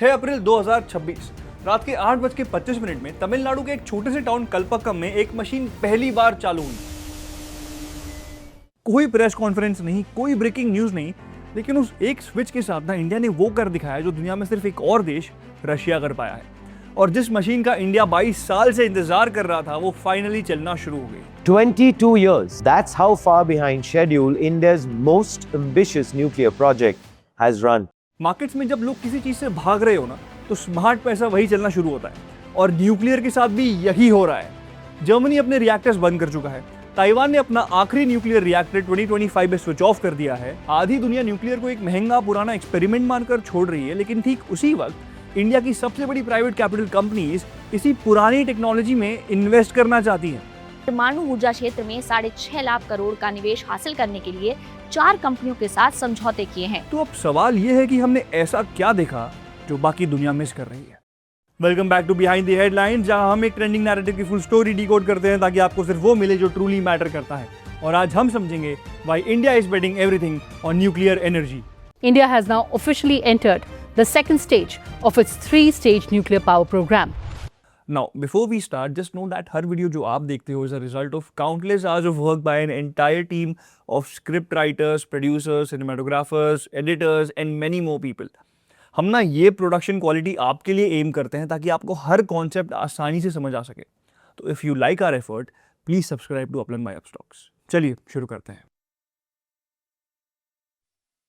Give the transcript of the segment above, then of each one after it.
6 अप्रैल 2026 रात के 8:25 में तमिलनाडु के एक छोटे से टाउन कल्पक्कम में एक मशीन पहली बार चालू हुई। कोई प्रेस कॉन्फ्रेंस नहीं, कोई ब्रेकिंग न्यूज नहीं, लेकिन उस एक स्विच के साथ ना इंडिया ने वो कर दिखाया जो दुनिया में सिर्फ एक और देश रशिया कर पाया है। और जिस मशीन का इंडिया 22 साल से इंतजार कर रहा था, वो फाइनली चलना शुरू हो गई। 22 years. That's how far behind schedule India's most ambitious nuclear project has run. Markets में जब लोग किसी चीज से भाग रहे हो ना, तो स्मार्ट पैसा वही चलना शुरू होता है, और न्यूक्लियर के साथ भी यही हो रहा है। जर्मनी अपने रिएक्टर्स बंद कर चुका है, ताइवान ने अपना आखिरी न्यूक्लियर रिएक्टर 2025 में स्विच ऑफ कर दिया है। आधी दुनिया न्यूक्लियर को एक महंगा पुराना एक्सपेरिमेंट मानकर छोड़ रही है, लेकिन ठीक उसी वक्त इंडिया की सबसे बड़ी प्राइवेट कैपिटल कंपनीज इसी पुरानी टेक्नोलॉजी में इन्वेस्ट करना चाहती हैं। परमाणु ऊर्जा क्षेत्र में 6.5 लाख करोड़ का निवेश हासिल करने के लिए 4 कंपनियों के साथ समझौते किए हैं। तो अब सवाल ये है कि हमने ऐसा क्या देखा जो बाकी दुनिया मिस कर रही है। Welcome back to behind the headlines, जहां हम एक ट्रेंडिंग नैरेटिव की फुल स्टोरी डिकोड करते हैं ताकि आपको सिर्फ वो मिले जो ट्रूली मैटर करता है। और आज हम समझेंगे why India is betting everything on nuclear energy. India has now officially entered the second stage of its 3-stage nuclear power program. Now, before we start, just know that her video जो आप देखते हो is a result of countless hours of work by an entire team of script writers, producers, cinematographers, editors and many more people. हम ना ये production quality आपके लिए M करते हैं ताकि आपको हर कॉन्सेप्ट आसानी से समझ आ सके। तो if you like our effort, please subscribe to Uplan by Upstox. चलिए शुरू करते हैं।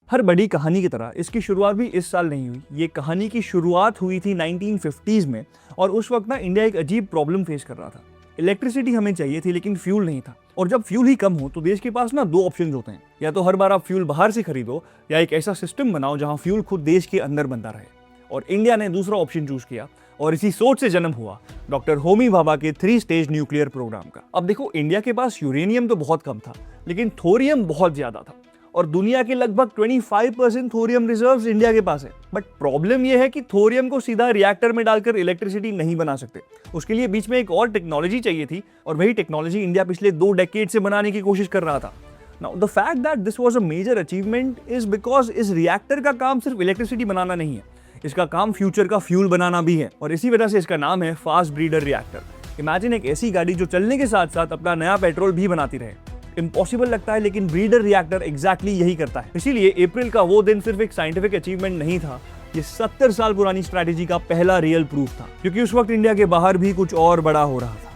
हर बड़ी कहानी की तरह इसकी शुरुआत भी इस साल नहीं हुई। ये कहानी की शुरुआत हुई थी 1950s में, और उस वक्त ना इंडिया एक अजीब प्रॉब्लम फेस कर रहा था। इलेक्ट्रिसिटी हमें चाहिए थी, लेकिन फ्यूल नहीं था। और जब फ्यूल ही कम हो तो देश के पास ना 2 ऑप्शन होते हैं, या तो हर बार आप फ्यूल बाहर से खरीदो, या एक ऐसा सिस्टम बनाओ जहां फ्यूल खुद देश के अंदर बनता रहे। और इंडिया ने दूसरा ऑप्शन चूज किया, और इसी सोच से जन्म हुआ डॉक्टर होमी भाभा के 3-स्टेज न्यूक्लियर प्रोग्राम का। अब देखो, इंडिया के पास यूरेनियम तो बहुत कम था, लेकिन थोरियम बहुत ज्यादा था, और दुनिया के लगभग 25% थोरियम रिजर्व्स इंडिया के पास है। बट प्रॉब्लम यह है कि थोरियम को सीधा रिएक्टर में डालकर इलेक्ट्रिसिटी नहीं बना सकते। उसके लिए बीच में एक और टेक्नोलॉजी चाहिए थी, और वही टेक्नोलॉजी इंडिया पिछले 2 डेकेड से बनाने की कोशिश कर रहा था। Now the fact that this was a major achievement is because इस रिएक्टर का काम सिर्फ इलेक्ट्रिसिटी बनाना नहीं है, इसका काम फ्यूचर का फ्यूल बनाना भी है, और इसी वजह से इसका नाम है फास्ट ब्रीडर रिएक्टर। इमेजिन एक ऐसी गाड़ी जो चलने के साथ साथ अपना नया पेट्रोल भी बनाती रहे। इम्पॉसिबल लगता है, लेकिन ब्रीडर रिएक्टर एग्जैक्टली यही करता है। इसीलिए अप्रैल का वो दिन सिर्फ एक साइंटिफिक अचीवमेंट नहीं था, ये 70 साल पुरानी स्ट्रैटेजी का पहला रियल प्रूफ था, क्योंकि उस वक्त इंडिया के बाहर भी कुछ और बड़ा हो रहा था।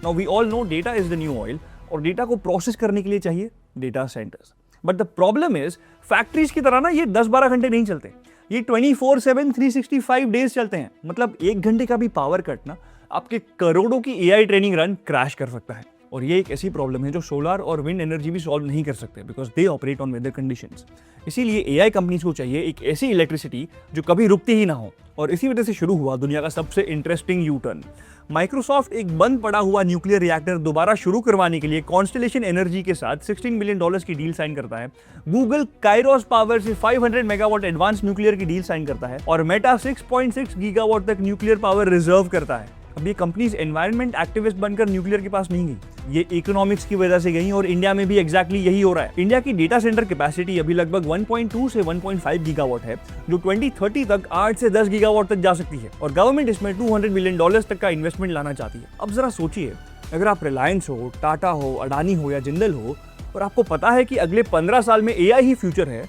Now we all know data is the new oil, और डेटा को प्रोसेस करने के लिए चाहिए data centres. But the problem is, factories की तरह ना ये 10-12 घंटे नहीं चलते, ये 24/7 365 डेज चलते हैं। मतलब 1 घंटे का भी पावर कट ना आपके करोड़ों की एआई ट्रेनिंग रन क्रैश कर सकता है। और ये एक ऐसी प्रॉब्लम है जो सोलर और विंड एनर्जी भी सॉल्व नहीं कर सकते, because they operate on whether conditions. इसीलिए एआई कंपनीज को चाहिए एक ऐसी इलेक्ट्रिसिटी जो कभी रुकती ही ना हो। और इसी वजह से शुरू हुआ दुनिया का सबसे इंटरेस्टिंग यू टर्न। माइक्रोसॉफ्ट एक बंद पड़ा हुआ न्यूक्लियर रिएक्टर दोबारा शुरू करवाने के लिए कॉन्स्टेलेशन एनर्जी के साथ $16 बिलियन की डील साइन करता है। गूगल काइरोस पावर से 500 मेगावाट एडवांस न्यूक्लियर की डील साइन करता है, और मेटा 6.6 गीगावाट तक न्यूक्लियर पावर रिजर्व करता है। अब ये कंपनीज एनवायरनमेंट एक्टिविस्ट बनकर न्यूक्लियर के पास नहीं गई, ये इकोनॉमिक्स की वजह से गई, और इंडिया में भी एग्जैक्टली यही हो रहा है। इंडिया की डेटा सेंटर कैपेसिटी अभी लगभग 1.2 से 1.5 गीगावाट है, जो 2030 तक 8 से 10 गीगावाट तक जा सकती है, और गवर्नमेंट इसमें $200 बिलियन तक का इन्वेस्टमेंट लाना चाहती है। अब जरा सोचिए, अगर आप रिलायंस हो, टाटा हो, अडानी हो या जिंदल हो, और आपको पता है कि अगले 15 साल में एआई ही फ्यूचर है,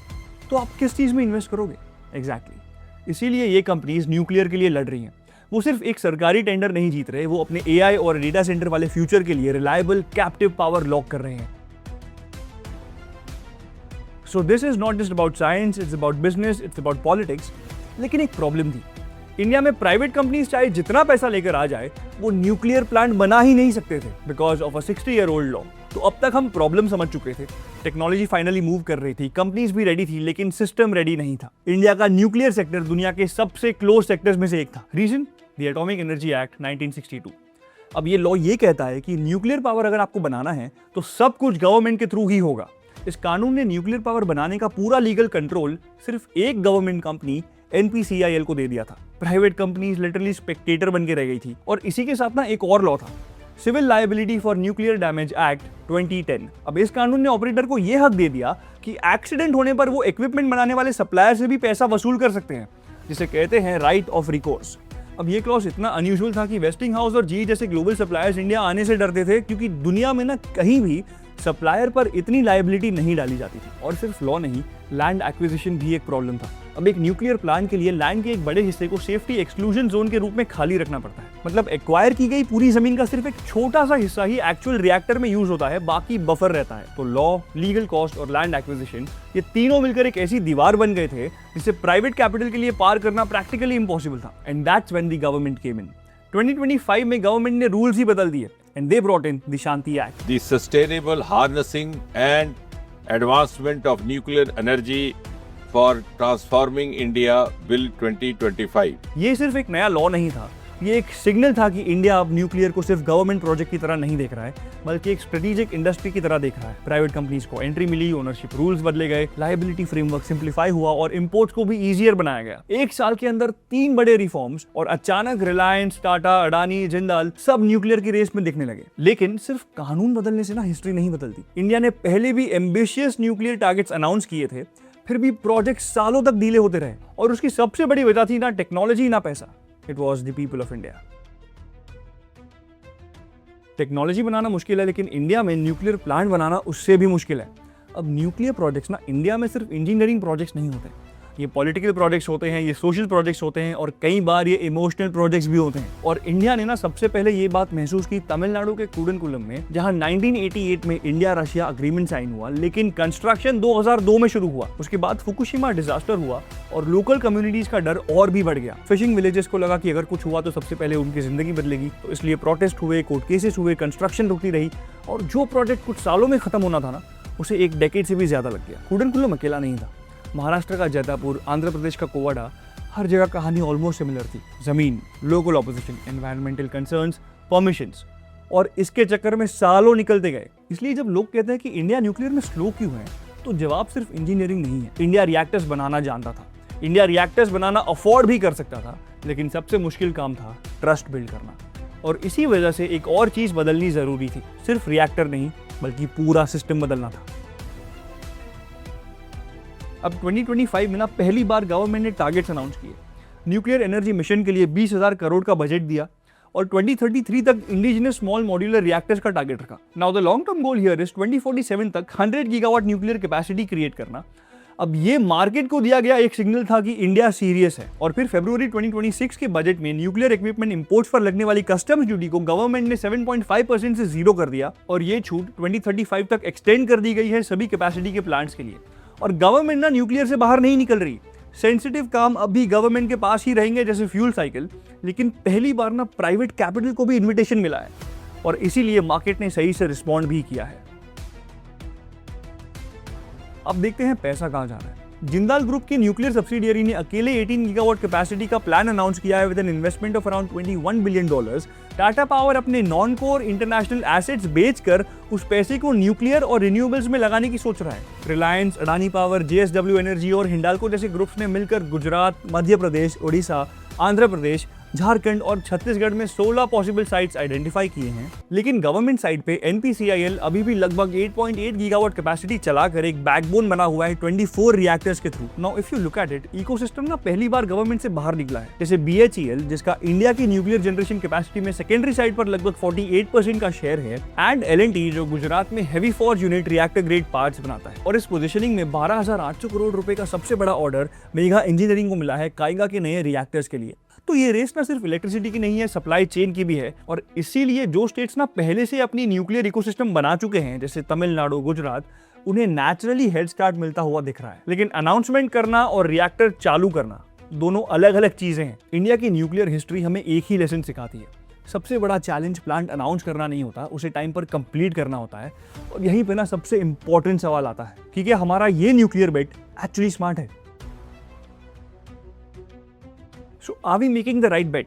तो आप किस चीज में इन्वेस्ट करोगे? एग्जैक्टली इसीलिए ये कंपनीज न्यूक्लियर के लिए लड़ रही हैं। वो सिर्फ एक सरकारी टेंडर नहीं जीत रहे, वो अपने एआई और डेटा सेंटर वाले फ्यूचर के लिए रिलायबल कैप्टिव पावर लॉक कर रहे हैं। So this is not just about science, it's about business, it's about politics. लेकिन एक प्रॉब्लम थी, इंडिया में प्राइवेट कंपनीज चाहे जितना पैसा लेकर आ जाए, वो न्यूक्लियर प्लांट बना ही नहीं सकते थे because of a 60-year-old law. तो अब तक हम प्रॉब्लम समझ चुके थे, टेक्नोलॉजी फाइनली मूव कर रही थी, कंपनीज भी रेडी थी, लेकिन सिस्टम रेडी नहीं था। इंडिया का न्यूक्लियर सेक्टर दुनिया के सबसे क्लोज सेक्टर्स में से एक था। Reason? The atomic energy act 1962। अब ये लॉ ये कहता है कि न्यूक्लियर पावर अगर आपको बनाना है तो सब कुछ गवर्नमेंट के थ्रू ही होगा। इस कानून ने न्यूक्लियर पावर बनाने का पूरा लीगल कंट्रोल सिर्फ एक गवर्नमेंट कंपनी NPCIL को दे दिया था। प्राइवेट कंपनीज लिटरली स्पेक्टेटर बन के रह गई थी। और इसी के साथ ना एक और लॉ था, civil liability for nuclear damage act 2010। अब इस कानून ने ऑपरेटर को यह हक दे दिया कि एक्सीडेंट होने पर वो इक्विपमेंट बनाने वाले सप्लायर से भी पैसा वसूल कर सकते हैं, जिसे कहते हैं राइट ऑफ रिकोर्स। अब ये क्लॉज इतना अनयूजुअल था कि वेस्टिंगहाउस और जीई जैसे ग्लोबल सप्लायर्स इंडिया आने से डरते थे, क्योंकि दुनिया में ना कहीं भी सप्लायर पर इतनी लायबिलिटी नहीं डाली जाती थी। और सिर्फ लॉ नहीं, लैंड एक्विजिशन भी एक प्रॉब्लम था। अब एक न्यूक्लियर प्लांट के लिए लैंड के एक बड़े हिस्से को सेफ्टी एक्सक्लूजन जोन के रूप में खाली रखना पड़ता है। मतलब एक्वायर की गई पूरी जमीन का सिर्फ एक छोटा सा हिस्सा ही एक्चुअल रिएक्टर में यूज होता है, बाकी बफर रहता है। तो लॉ, लीगल कॉस्ट और लैंड एक्विजिशन, ये तीनों मिलकर एक ऐसी दीवार बन गए थे जिसे प्राइवेट कैपिटल के लिए पार करना प्रैक्टिकली इम्पॉसिबल था। And that's when the government came in. 2025 में गवर्नमेंट ने रूल्स ही बदल दिए and they brought in the Shanti Act. The Sustainable Harnessing and Advancement of Nuclear Energy for Transforming India Bill 2025. ये सिर्फ एक नया लॉ नहीं था, ये एक सिग्नल था कि इंडिया अब न्यूक्लियर को सिर्फ गवर्नमेंट प्रोजेक्ट की तरह नहीं देख रहा है, बल्कि एक स्ट्रेटेजिक इंडस्ट्री की तरह देख रहा है। प्राइवेट कंपनीज को एंट्री मिली, ओनरशिप रूल्स बदले गए, लायबिलिटी फ्रेमवर्क सिंप्लीफाई हुआ और इंपोर्ट्स को भी ईजियर बनाया गया। एक साल के अंदर 3 बड़े रिफॉर्म्स और अचानक रिलायंस, टाटा, अडानी, जिंदाल सब न्यूक्लियर की रेस में दिखने लगे। लेकिन सिर्फ कानून बदलने से ना हिस्ट्री नहीं बदलती। इंडिया ने पहले भी एम्बिशियस न्यूक्लियर टारगेट्स अनाउंस किए थे, फिर भी प्रोजेक्ट सालों तक डिले होते रहे और उसकी सबसे बड़ी वजह थी ना टेक्नोलॉजी ना पैसा। It was the people of India. Technology बनाना मुश्किल है, लेकिन इंडिया में न्यूक्लियर प्लांट बनाना उससे भी मुश्किल है। अब न्यूक्लियर प्रोजेक्ट्स ना इंडिया में सिर्फ इंजीनियरिंग प्रोजेक्ट्स नहीं होते, ये पॉलिटिकल प्रोजेक्ट्स होते हैं, ये सोशल प्रोजेक्ट्स होते हैं और कई बार ये इमोशनल प्रोजेक्ट्स भी होते हैं। और इंडिया ने ना सबसे पहले ये बात महसूस की तमिलनाडु के कूडनकुलम में, जहां 1988 में इंडिया रशिया अग्रीमेंट साइन हुआ, लेकिन कंस्ट्रक्शन 2002 में शुरू हुआ। उसके बाद फुकुशिमा डिजास्टर हुआ और लोकल कम्युनिटीज का डर और भी बढ़ गया। फिशिंग विलेजेस को लगा कि अगर कुछ हुआ तो सबसे पहले उनकी जिंदगी बदलेगी, तो इसलिए प्रोटेस्ट हुए, कोर्ट केसेस हुए, कंस्ट्रक्शन रुकती रही और जो प्रोजेक्ट कुछ सालों में खत्म होना था ना, उसे एक डेकेड से भी ज्यादा लग गया। कूडनकुलम अकेला नहीं था, महाराष्ट्र का जैतापुर, आंध्र प्रदेश का कोवाडा, हर जगह कहानी ऑलमोस्ट सिमिलर थी। जमीन, local opposition, environmental concerns, permissions, और इसके चक्कर में सालों निकलते गए। इसलिए जब लोग कहते हैं कि इंडिया न्यूक्लियर में स्लो क्यों है, तो जवाब सिर्फ इंजीनियरिंग नहीं है। इंडिया रिएक्टर्स बनाना जानता था, इंडिया रिएक्टर्स बनाना अफोर्ड भी कर सकता था, लेकिन सबसे मुश्किल काम था ट्रस्ट बिल्ड करना। और इसी वजह से एक और चीज बदलनी जरूरी थी, सिर्फ रिएक्टर नहीं बल्कि पूरा सिस्टम बदलना था। अब 2025 में ना पहली बार गवर्नमेंट ने टारगेट्स अनाउंस किए। न्यूक्लियर एनर्जी मिशन के लिए 20,000 करोड़ का बजट दिया और 2033 तक इंडिजिनस स्मॉल मॉड्यूलर रिएक्टर्स का टारगेट रखा। Now the long term goal here is 2047 तक 100 गीगावाट न्यूक्लियर कैपेसिटी क्रिएट करना। अब ये मार्केट को दिया गया एक सिग्नल था कि इंडिया सीरियस है। और फिर फरवरी 2026 के बजट में न्यूक्लियर इक्विपमेंट इंपोर्ट्स पर लगने वाली कस्टम्स ड्यूटी को गवर्नमेंट ने 7.5% से 0 कर दिया और ये छूट 2035 तक एक्सटेंड कर दी गई है सभी कैपेसिटी के प्लांट्स के लिए। और गवर्नमेंट ना न्यूक्लियर से बाहर नहीं निकल रही। सेंसिटिव काम अब भी गवर्नमेंट के पास ही रहेंगे, जैसे फ्यूल साइकिल, लेकिन पहली बार ना प्राइवेट कैपिटल को भी इन्विटेशन मिला है और इसीलिए मार्केट ने सही से रिस्पॉन्ड भी किया है। अब देखते हैं पैसा कहां जा रहा है। जिंदाल ग्रुप की न्यूक्लियर सब्सिडियरी ने अकेले 18 गीगावाट कैपेसिटी का प्लान अनाउंस किया है with an investment of around $21 billion. Tata power अपने नॉन कोर इंटरनेशनल एसेट्स बेचकर उस पैसे को न्यूक्लियर और रिन्यूएबल्स में लगाने की सोच रहा है। Reliance, Adani power, JSW energy और हिंडाल्को जैसे ग्रुप्स ने मिलकर गुजरात, मध्य प्रदेश, उड़ीसा, आंध्र प्रदेश, झारखंड और छत्तीसगढ़ में 16 पॉसिबल साइट्स आइडेंटिफाई किए हैं। लेकिन गवर्नमेंट साइड पे NPCIL अभी भी लगभग 8.8 गीगावाट कैपेसिटी चलाकर एक बैकबोन बना हुआ है 24 रिएक्टर्स के through. Now if you look at it, ecosystem ना पहली बार गवर्नमेंट से बाहर निकला है। जैसे BHEL, जिसका इंडिया की न्यूक्लियर जनरेशन कैपेसिटी में सेकेंडरी साइड पर लगभग 48% का शेयर है, एंड L&T, जो गुजरात में heavy forge unit reactor grade parts बनाता है। और इस पोजिशनिंग में 12,800 करोड़ रुपए का सबसे बड़ा ऑर्डर मेगा इंजीनियरिंग को मिला है काइगा के नए रिएक्टर्स के लिए। तो ये रेस ना सिर्फ इलेक्ट्रिसिटी की नहीं है, सप्लाई चेन की भी है। और इसीलिए जो स्टेट्स ना पहले से अपनी न्यूक्लियर इकोसिस्टम बना चुके हैं, जैसे तमिलनाडु, गुजरात, उन्हें नेचुरली हेड स्टार्ट मिलता हुआ दिख रहा है। लेकिन अनाउंसमेंट करना और रिएक्टर चालू करना दोनों अलग अलग चीजें हैं। इंडिया की न्यूक्लियर हिस्ट्री हमें एक ही लेसन सिखाती है, सबसे बड़ा चैलेंज प्लांट अनाउंस करना नहीं होता, उसे टाइम पर कंप्लीट करना होता है। और यहीं पे ना सबसे इंपॉर्टेंट सवाल आता है कि क्या हमारा ये न्यूक्लियर बेट एक्चुअली स्मार्ट है? So are we making the right bet?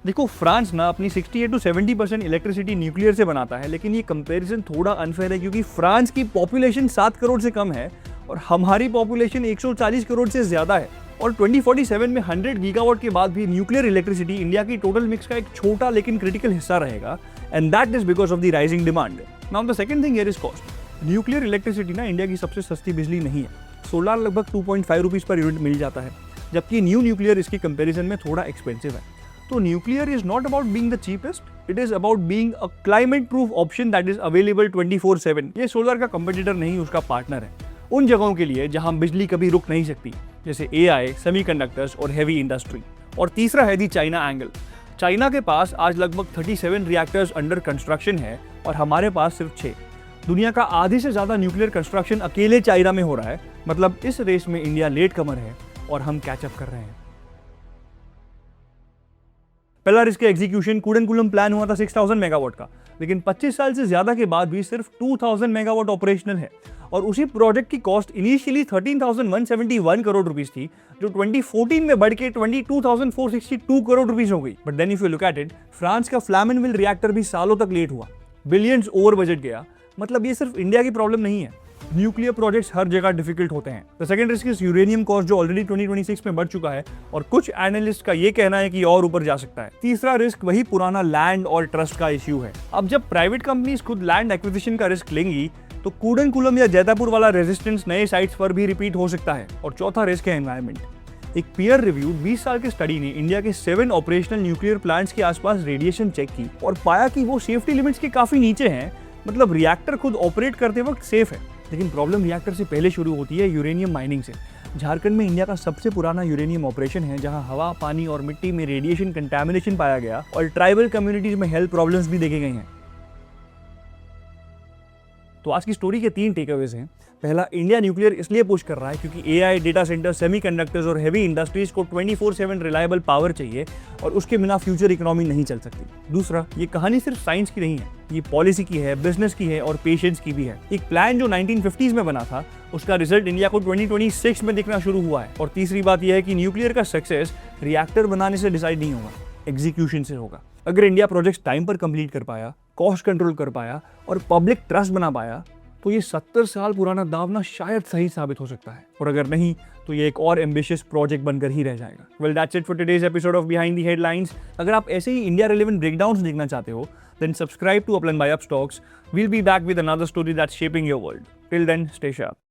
देखो, फ्रांस ना अपनी 68 to 70% इलेक्ट्रिसिटी न्यूक्लियर से बनाता है, लेकिन ये कंपैरिजन थोड़ा अनफेयर है क्योंकि फ्रांस की पॉपुलेशन 7 करोड़ से कम है और हमारी पॉपुलेशन 140 करोड़ से ज्यादा है। और 2047 में 100 गीगावाट के बाद भी न्यूक्लियर इलेक्ट्रिसिटी इंडिया की टोटल मिक्स का एक छोटा लेकिन क्रिटिकल हिस्सा रहेगा, and that is because of the rising demand. Now the second thing here is cost. Nuclear electricity ना इंडिया की सबसे सस्ती बिजली नहीं है। सोलर लगभग 2.5 रुपीज़ पर यूनिट मिल जाता है, जबकि न्यू न्यूक्लियर इसकी कंपैरिजन में थोड़ा एक्सपेंसिव है। तो nuclear is not about being the cheapest, it is about being a climate proof option that is available 24/7। ये सोलर का कंपटीटर नहीं, उसका पार्टनर है उन जगहों के लिए जहां बिजली कभी रुक नहीं सकती, जैसे AI, सेमीकंडक्टर्स और हेवी इंडस्ट्री। और तीसरा है दी चाइना एंगल। चाइना के पास आज लगभग 37 रिएक्टर्स अंडर कंस्ट्रक्शन है और हमारे पास सिर्फ 6। दुनिया का आधे से ज्यादा न्यूक्लियर कंस्ट्रक्शन अकेले चाइना में हो रहा है। मतलब इस रेस में इंडिया लेट कमर है और हम कैचअप कर रहे हैं। पहला रिस्क एग्जीक्यूशन। कूडनकुलम प्लान हुआ था 6000 मेगावाट का, लेकिन 25 साल से ज्यादा के बाद भी सिर्फ 2000 मेगावाट ऑपरेशनल है। और उसी प्रोजेक्ट की कॉस्ट इनिशियली 13,171 करोड़ रुपीस थी, जो 2014 में बढ़ के 22,462 करोड़ रुपीस हो गई। But then if you look at it, France का फ्लैमनविल रिएक्टर भी सालों तक लेट हुआ, बिलियंस ओवर बजट गया। मतलब ये सिर्फ इंडिया की प्रॉब्लम नहीं है, न्यूक्लियर प्रोजेक्ट्स हर जगह डिफिकल्ट होते हैं। The second risk is uranium cost, जो ऑलरेडी 2026 में बढ़ चुका है और कुछ एनालिस्ट का ये कहना है कि और ऊपर जा सकता है। तीसरा रिस्क वही पुराना लैंड और ट्रस्ट का इश्यू है। अब जब प्राइवेट कंपनीज खुद लैंड एक्विजिशन का रिस्क लेंगी, तो कूडनकुलम या जैतापुर वाला रेजिस्टेंस नए साइट्स पर भी रिपीट हो सकता है। और चौथा रिस्क है एनवायरमेंट। एक पीयर रिव्यूड 20 साल की स्टडी ने इंडिया के 7 ऑपरेशनल न्यूक्लियर प्लांट्स के आसपास रेडिएशन चेक की और पाया कि वो सेफ्टी लिमिट्स के काफी नीचे हैं। मतलब रिएक्टर खुद ऑपरेट करते वक्त सेफ है, लेकिन प्रॉब्लम रिएक्टर से पहले शुरू होती है यूरेनियम माइनिंग से। झारखंड में इंडिया का सबसे पुराना यूरेनियम ऑपरेशन है, जहां हवा, पानी और मिट्टी में रेडिएशन कंटैमिनेशन पाया गया और ट्राइबल कम्युनिटीज में हेल्थ प्रॉब्लम्स भी देखे गए हैं। तो आज की स्टोरी के 3 टेकअवेज हैं। पहला, इंडिया न्यूक्लियर इसलिए पुश कर रहा है क्योंकि AI, डेटा सेंटर, सेमीकंडक्टर्स और हेवी इंडस्ट्रीज को 24/7 रिलायबल पावर चाहिए और उसके बिना फ्यूचर इकोनॉमी नहीं चल सकती। दूसरा, ये कहानी सिर्फ साइंस की नहीं है, ये पॉलिसी की है, बिजनेस की है और पेशेंस की भी है। एक प्लान जो 1950s में बना था, उसका रिजल्ट इंडिया को 2026 में दिखना शुरू हुआ है। और तीसरी बात यह है कि न्यूक्लियर का सक्सेस रिएक्टर बनाने से डिसाइड नहीं होगा, एग्जीक्यूशन से होगा। अगर इंडिया प्रोजेक्ट्स टाइम पर कंप्लीट कर पाया, कॉस्ट कंट्रोल कर पाया और पब्लिक ट्रस्ट बना पाया, तो ये 70 साल पुराना दावना शायद सही साबित हो सकता है। और अगर नहीं, तो ये एक और एम्बिशियस प्रोजेक्ट बनकर ही रह जाएगा। Well, that's it for today's episode of behind the headlines. अगर आप ऐसे ही इंडिया रिलेवेंट ब्रेकडाउन्स देखना चाहते हो, then subscribe to Uplan by Upstox. We'll be back with another story that's shaping your world. Till then, stay sharp.